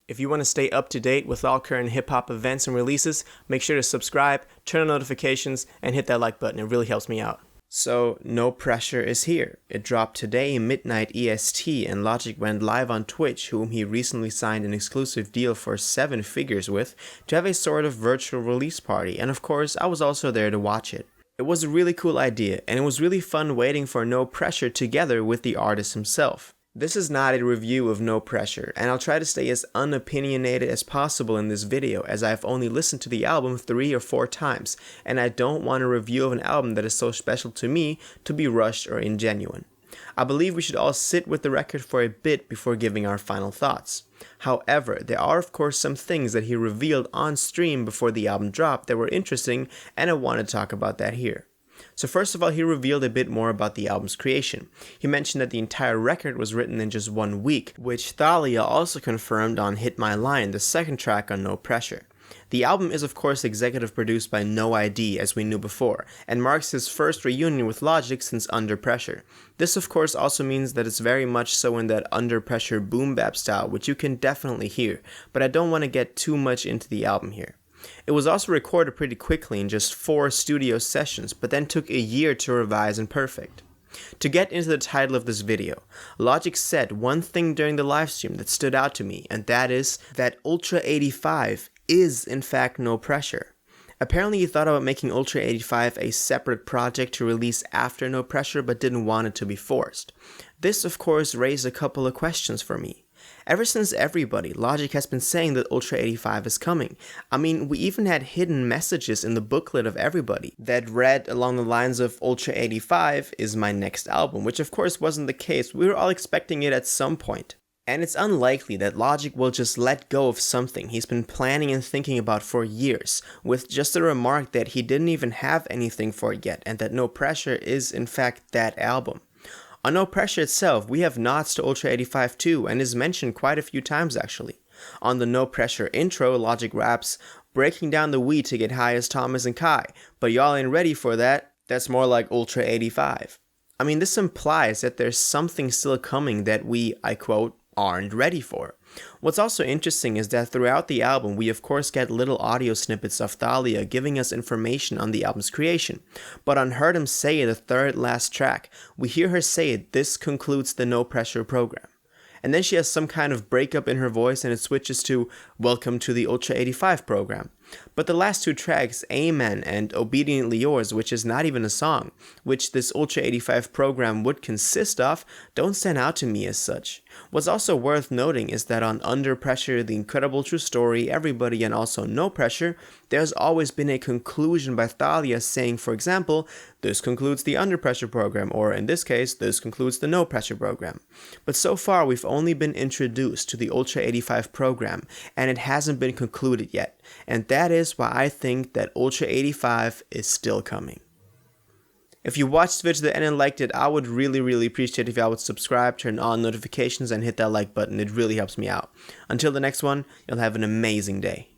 If you want to stay up to date with all current hip-hop events and releases, make sure to subscribe, turn on notifications, and hit that like button. It really helps me out. So, No Pressure is here. It dropped today, midnight EST, and Logic went live on Twitch, whom he recently signed an exclusive deal for 7 figures with, to have a sort of virtual release party, and of course, I was also there to watch it. It was a really cool idea, and it was really fun waiting for No Pressure together with the artist himself. This is not a review of No Pressure, and I'll try to stay as unopinionated as possible in this video, as I've only listened to the album 3 or 4 times, and I don't want a review of an album that is so special to me to be rushed or ingenuine. I believe we should all sit with the record for a bit before giving our final thoughts. However, there are of course some things that he revealed on stream before the album dropped that were interesting, and I want to talk about that here. So first of all, he revealed a bit more about the album's creation. He mentioned that the entire record was written in just 1 week, which Thalia also confirmed on Hit My Line, the second track on No Pressure. The album is of course executive produced by No ID, as we knew before, and marks his first reunion with Logic since Under Pressure. This of course also means that it's very much so in that Under Pressure boom bap style, which you can definitely hear, but I don't want to get too much into the album here. It was also recorded pretty quickly in just 4 studio sessions, but then took a year to revise and perfect. To get into the title of this video, Logic said one thing during the livestream that stood out to me, and that is that Ultra 85 is in fact No Pressure. Apparently he thought about making Ultra 85 a separate project to release after No Pressure, but didn't want it to be forced. This of course raised a couple of questions for me. Ever since everybody, Logic has been saying that Ultra 85 is coming. I mean, we even had hidden messages in the booklet of everybody that read along the lines of Ultra 85 is my next album, which of course wasn't the case. We were all expecting it at some point. And it's unlikely that Logic will just let go of something he's been planning and thinking about for years, with just a remark that he didn't even have anything for it yet, and that No Pressure is in fact that album. On No Pressure itself, we have nods to Ultra 85 too, and is mentioned quite a few times actually. On the No Pressure intro, Logic raps, breaking down the weed to get high as Thomas and Kai, but y'all ain't ready for that, that's more like Ultra 85. I mean, this implies that there's something still coming that we, I quote, aren't ready for. What's also interesting is that throughout the album we of course get little audio snippets of Thalia giving us information on the album's creation, but on Heard 'Em Say, the third last track, we hear her say this concludes the No Pressure program. And then she has some kind of breakup in her voice and it switches to welcome to the Ultra 85 program. But the last 2 tracks, Amen and Obediently Yours, which is not even a song, which this Ultra 85 program would consist of, don't stand out to me as such. What's also worth noting is that on Under Pressure, The Incredible True Story, Everybody, and also No Pressure, there's always been a conclusion by Thalia saying, for example, this concludes the Under Pressure program, or in this case, this concludes the No Pressure program. But so far we've only been introduced to the Ultra 85 program, and it hasn't been concluded yet, and that is why I think that Ultra 85 is still coming. If you watched the video to the end and liked it, I would really appreciate if y'all would subscribe, turn on notifications, and hit that like button. It really helps me out. Until the next one, you'll have an amazing day.